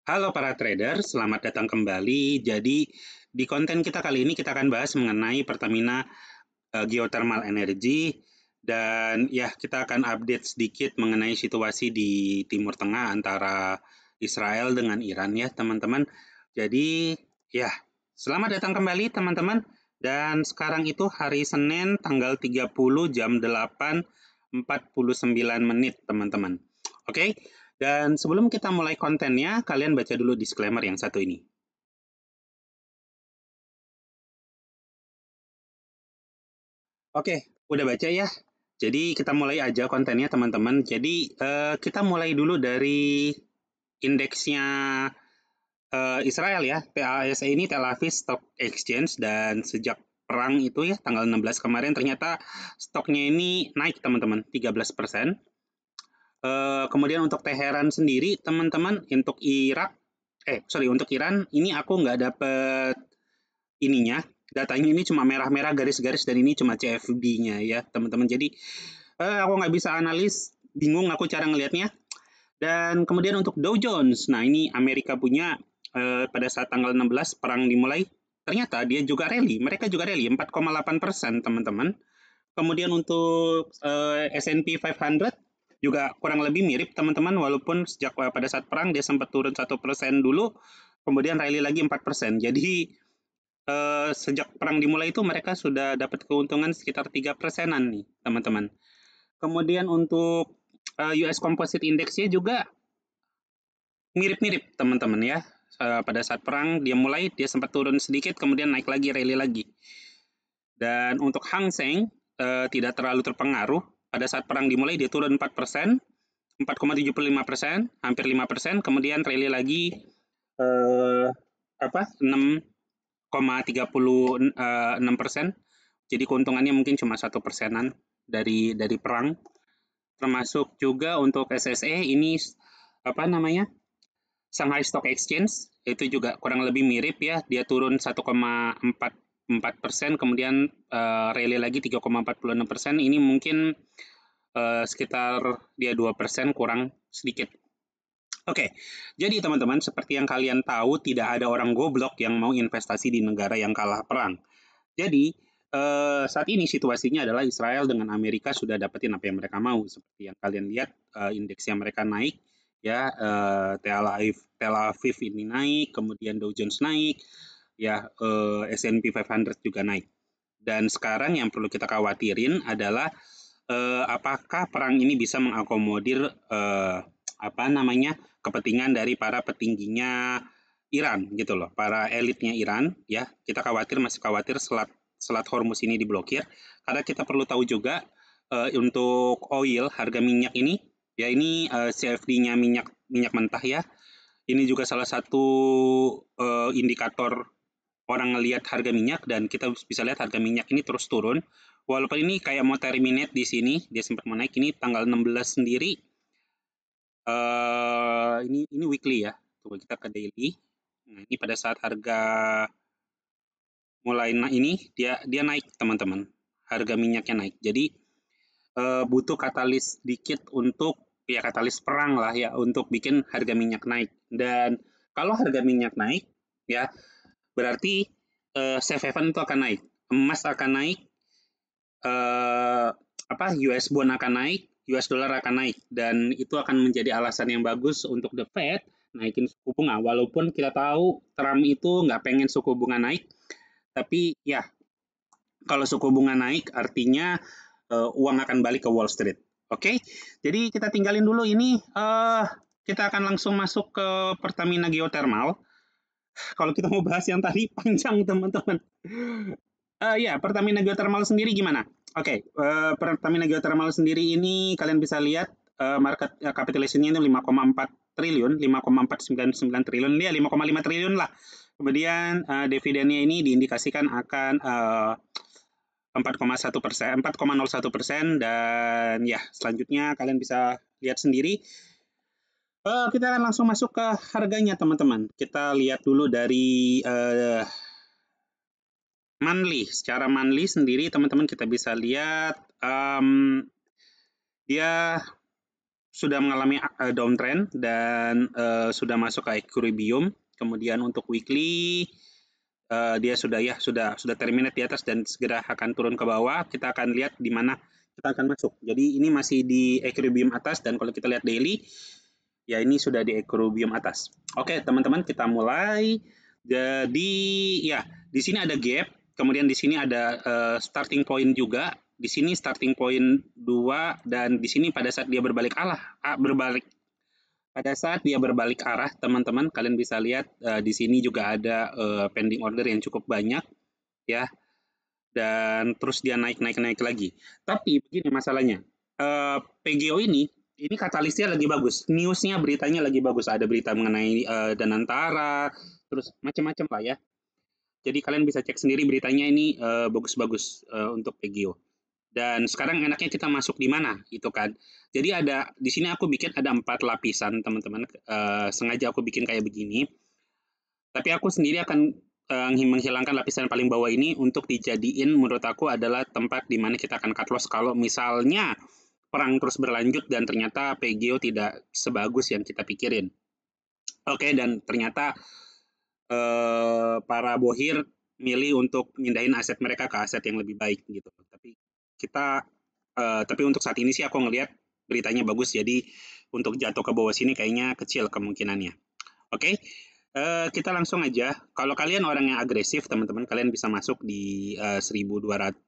Halo para trader, selamat datang kembali. Jadi di konten kita kali ini kita akan bahas mengenai Pertamina Geothermal Energy dan ya kita akan update sedikit mengenai situasi di Timur Tengah antara Israel dengan Iran ya teman-teman. Jadi ya selamat datang kembali teman-teman dan sekarang itu hari Senin tanggal 30 jam 8.49 teman-teman. Oke. Dan sebelum kita mulai kontennya, kalian baca dulu disclaimer yang satu ini. Oke, udah baca ya? Jadi kita mulai aja kontennya teman-teman. Jadi kita mulai dulu dari indeksnya Israel ya. TASE ini Tel Aviv Stock Exchange dan sejak perang itu ya tanggal 16 kemarin ternyata stoknya ini naik teman-teman 13%. Kemudian untuk Teheran sendiri teman-teman untuk untuk Iran ini aku nggak dapet ininya, datanya ini cuma merah-merah garis-garis dan ini cuma CFD-nya ya teman-teman. Jadi aku nggak bisa analis, bingung aku cara ngelihatnya. Dan kemudian untuk Dow Jones, nah ini Amerika punya pada saat tanggal 16 perang dimulai, ternyata dia juga rally, mereka juga rally 4,8% teman-teman. Kemudian untuk S&P 500 juga kurang lebih mirip teman-teman, walaupun sejak pada saat perang dia sempat turun 1% dulu, kemudian rally lagi 4%. Jadi sejak perang dimulai itu mereka sudah dapat keuntungan sekitar 3%-an nih, teman-teman. Kemudian untuk US Composite Index-nya juga mirip-mirip, teman-teman ya. Pada saat perang dia mulai, dia sempat turun sedikit, kemudian naik lagi, rally lagi. Dan untuk Hang Seng tidak terlalu terpengaruh. Pada saat perang dimulai dia turun 4%, 4,75%, hampir 5%, kemudian rally lagi 6,36%. Jadi keuntungannya mungkin cuma 1%-an dari perang. Termasuk juga untuk SSE ini Shanghai Stock Exchange itu juga kurang lebih mirip ya, dia turun 1,44%, kemudian rally lagi 3,46%. Ini mungkin sekitar dia 2% kurang sedikit. Oke, jadi teman-teman seperti yang kalian tahu tidak ada orang goblok yang mau investasi di negara yang kalah perang. Jadi saat ini situasinya adalah Israel dengan Amerika sudah dapetin apa yang mereka mau. Seperti yang kalian lihat indeksnya mereka naik, ya Tel Aviv ini naik, kemudian Dow Jones naik, ya S&P 500 juga naik. Dan sekarang yang perlu kita khawatirin adalah apakah perang ini bisa mengakomodir kepentingan dari para petingginya Iran gitu loh, para elitnya Iran ya. Kita masih khawatir Selat Hormuz ini diblokir, karena kita perlu tahu juga untuk harga minyak ini ya, ini CFD-nya minyak mentah ya. Ini juga salah satu indikator orang ngelihat harga minyak, dan kita bisa lihat harga minyak ini terus turun. Walaupun ini kayak mau terminate di sini, dia sempat mau naik ini tanggal 16 sendiri. Ini weekly ya. Coba kita ke daily. Nah, ini pada saat harga mulai ini dia naik teman-teman, harga minyaknya naik. Jadi butuh katalis dikit untuk ya katalis perang lah ya untuk bikin harga minyak naik. Dan kalau harga minyak naik ya berarti safe haven itu akan naik, emas akan naik, US bond akan naik, US dollar akan naik, dan itu akan menjadi alasan yang bagus untuk The Fed naikin suku bunga. Walaupun kita tahu Trump itu nggak pengen suku bunga naik, tapi ya kalau suku bunga naik artinya uang akan balik ke Wall Street. Oke, jadi kita tinggalin dulu ini. Kita akan langsung masuk ke Pertamina Geothermal. Kalau kita mau bahas yang tadi panjang teman-teman. Ya, Pertamina Geothermal sendiri gimana? Oke, Pertamina Geothermal sendiri ini kalian bisa lihat market capitalization-nya itu 5,4 triliun, 5,499 triliun, ya 5,5 triliun lah. Kemudian dividennya ini diindikasikan akan 4,01%, dan ya selanjutnya kalian bisa lihat sendiri. Kita akan langsung masuk ke harganya teman-teman. Kita lihat dulu dari monthly. Secara monthly sendiri teman-teman kita bisa lihat dia sudah mengalami downtrend dan sudah masuk ke equilibrium. Kemudian untuk weekly dia sudah terminate di atas dan segera akan turun ke bawah. Kita akan lihat di mana kita akan masuk. Jadi ini masih di equilibrium atas dan kalau kita lihat daily ya ini sudah di equilibrium atas. Oke, teman-teman, kita mulai. Jadi ya, di sini ada gap, kemudian di sini ada starting point juga. Di sini starting point 2 dan di sini pada saat dia berbalik arah, teman-teman, kalian bisa lihat di sini juga ada pending order yang cukup banyak ya. Dan terus dia naik lagi. Tapi begini masalahnya. PGO ini katalisnya lagi bagus, newsnya beritanya lagi bagus, ada berita mengenai Danantara, terus macam-macam lah ya. Jadi kalian bisa cek sendiri beritanya ini bagus-bagus untuk PGO. Dan sekarang enaknya kita masuk di mana, gitu kan? Jadi ada di sini aku bikin ada 4 lapisan, teman-teman. Sengaja aku bikin kayak begini. Tapi aku sendiri akan menghilangkan lapisan paling bawah ini untuk dijadiin menurut aku adalah tempat di mana kita akan cut loss kalau misalnya perang terus berlanjut dan ternyata PGO tidak sebagus yang kita pikirin. Oke, dan ternyata para bohir milih untuk mindahin aset mereka ke aset yang lebih baik gitu. Tapi untuk saat ini sih aku ngelihat beritanya bagus, jadi untuk jatuh ke bawah sini kayaknya kecil kemungkinannya. Oke, kita langsung aja. Kalau kalian orang yang agresif, teman-teman, kalian bisa masuk di 1120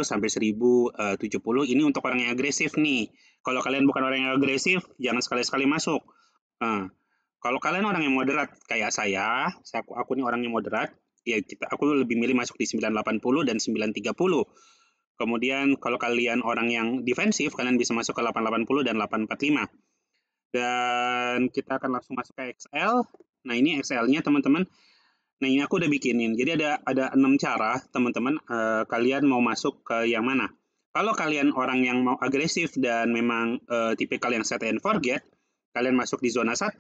sampai 1070. Ini untuk orang yang agresif nih. Kalau kalian bukan orang yang agresif, jangan sekali-sekali masuk. Kalau kalian orang yang moderat kayak aku ini orang yang moderat, ya aku lebih milih masuk di 980 dan 930. Kemudian kalau kalian orang yang defensif, kalian bisa masuk ke 880 dan 845. Dan kita akan langsung masuk ke XL. Nah, ini XL-nya, teman-teman. Nah, ini aku udah bikinin. Jadi ada 6 cara, teman-teman. Kalian mau masuk ke yang mana? Kalau kalian orang yang mau agresif dan memang tipikal yang set and forget, kalian masuk di zona 1.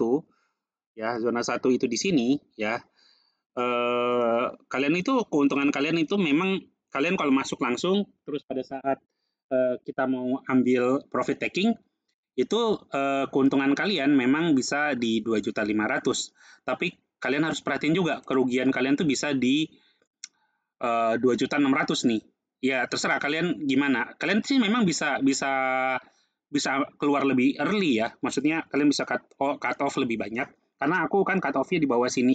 Ya, zona 1 itu di sini, ya. Kalian itu keuntungan kalian itu memang kalian kalau masuk langsung terus pada saat kita mau ambil profit taking itu keuntungan kalian memang bisa di 2.500.000. Tapi kalian harus perhatiin juga kerugian kalian tuh bisa di 2.600.000 nih. Ya terserah kalian gimana. Kalian sih memang bisa keluar lebih early ya. Maksudnya kalian bisa cut off lebih banyak. Karena aku kan cut off-nya di bawah sini.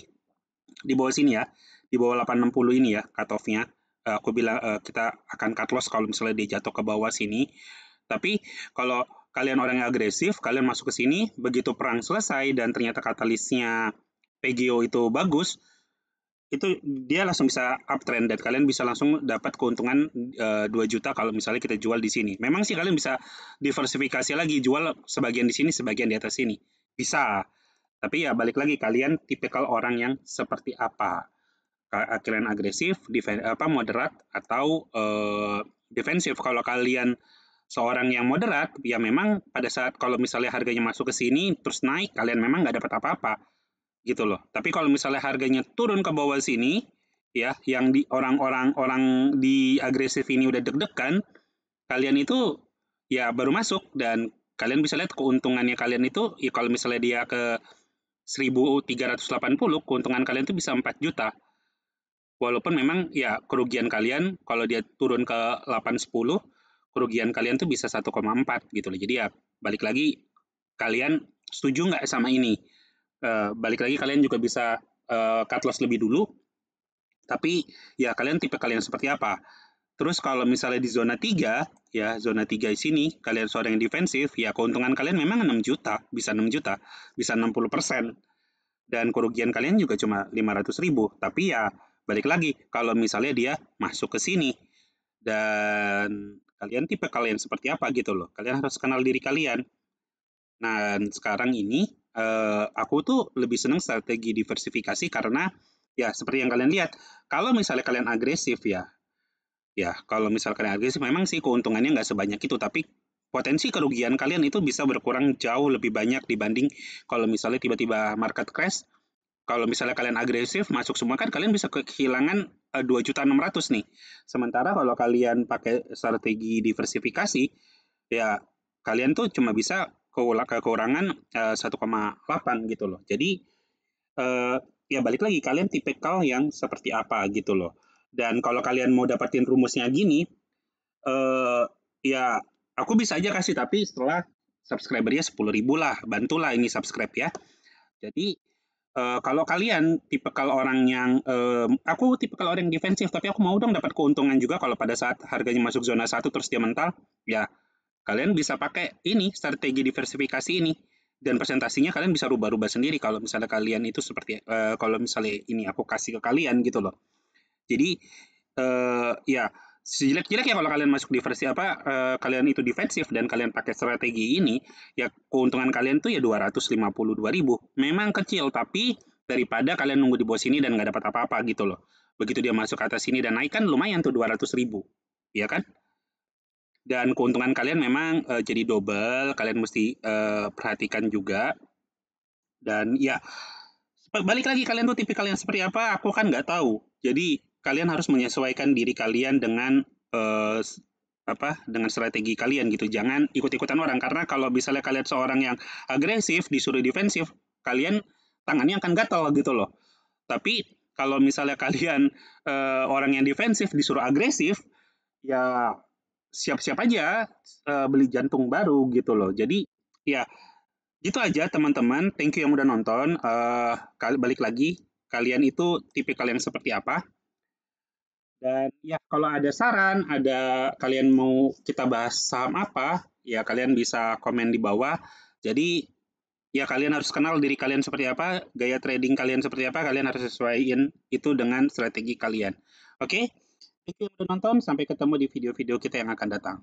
Di bawah sini ya. Di bawah 860 ini ya cut off-nya. Aku bilang kita akan cut loss kalau misalnya dia jatuh ke bawah sini. Tapi kalau kalian orang yang agresif, kalian masuk ke sini, begitu perang selesai dan ternyata katalisnya PGO itu bagus, itu dia langsung bisa uptrend dan kalian bisa langsung dapat keuntungan 2 juta kalau misalnya kita jual di sini. Memang sih kalian bisa diversifikasi lagi, jual sebagian di sini, sebagian di atas sini. Bisa. Tapi ya balik lagi kalian tipikal orang yang seperti apa? Kalian agresif, moderat atau defensif. Kalau kalian seorang yang moderat, ya memang pada saat kalau misalnya harganya masuk ke sini terus naik, kalian memang nggak dapat apa-apa gitu loh. Tapi kalau misalnya harganya turun ke bawah sini, ya, yang di orang di agresif ini udah deg-degan, kalian itu ya baru masuk dan kalian bisa lihat keuntungannya kalian itu, ya kalau misalnya dia ke 1.380, keuntungan kalian itu bisa 4 juta. Walaupun memang ya kerugian kalian kalau dia turun ke 810, kerugian kalian tuh bisa 1,4 gitu loh. Jadi ya balik lagi kalian setuju nggak sama ini? Balik lagi kalian juga bisa cut loss lebih dulu. Tapi ya kalian tipe kalian seperti apa? Terus kalau misalnya di zona 3, ya zona 3 di sini, kalian seorang yang defensif, ya keuntungan kalian memang 6 juta, bisa 6 juta, bisa 60%. Dan kerugian kalian juga cuma 500.000. Tapi ya balik lagi, kalau misalnya dia masuk ke sini, dan kalian tipe kalian seperti apa gitu loh. Kalian harus kenal diri kalian. Nah, sekarang ini aku tuh lebih senang strategi diversifikasi karena ya seperti yang kalian lihat, kalau misalnya kalian agresif ya kalau misalnya kalian agresif memang sih keuntungannya nggak sebanyak itu, tapi potensi kerugian kalian itu bisa berkurang jauh lebih banyak dibanding kalau misalnya tiba-tiba market crash. Kalau misalnya kalian agresif masuk semua kan kalian bisa kehilangan 2.600.000 nih. Sementara kalau kalian pakai strategi diversifikasi, ya kalian tuh cuma bisa kekurangan 1,8 gitu loh. Jadi ya balik lagi kalian tipikal yang seperti apa gitu loh. Dan kalau kalian mau dapatin rumusnya gini, ya aku bisa aja kasih tapi setelah subscribernya 10.000 lah, bantulah ini subscribe ya. Jadi kalau kalian tipikal orang yang aku tipikal orang yang defensif tapi aku mau dong dapat keuntungan juga kalau pada saat harganya masuk zona 1 terus dia mental, ya kalian bisa pakai ini strategi diversifikasi ini dan presentasinya kalian bisa rubah-rubah sendiri kalau misalnya kalian itu seperti kalau misalnya ini aku kasih ke kalian gitu loh. Jadi ya sejelek-jelek ya kalau kalian masuk di versi apa kalian itu defensif dan kalian pakai strategi ini, ya keuntungan kalian tuh ya 252.000. Memang kecil tapi daripada kalian nunggu di bawah sini dan nggak dapat apa-apa gitu loh. Begitu dia masuk ke atas sini dan naik kan lumayan tuh 200.000, ya kan? Dan keuntungan kalian memang jadi double, kalian mesti perhatikan juga. Dan ya balik lagi kalian tuh tipikal yang seperti apa, aku kan nggak tahu. Jadi kalian harus menyesuaikan diri kalian dengan dengan strategi kalian gitu. Jangan ikut-ikutan orang karena kalau misalnya kalian seorang yang agresif disuruh defensif, kalian tangannya akan gatal gitu loh. Tapi kalau misalnya kalian orang yang defensif disuruh agresif, ya siap-siap aja beli jantung baru gitu loh. Jadi ya gitu aja teman-teman. Thank you yang udah nonton. Balik lagi, kalian itu tipikal yang seperti apa? Dan ya kalau ada saran, ada kalian mau kita bahas saham apa, ya kalian bisa komen di bawah. Jadi ya kalian harus kenal diri kalian seperti apa, gaya trading kalian seperti apa, kalian harus sesuaiin itu dengan strategi kalian. Oke? Thank you yang udah nonton, sampai ketemu di video-video kita yang akan datang.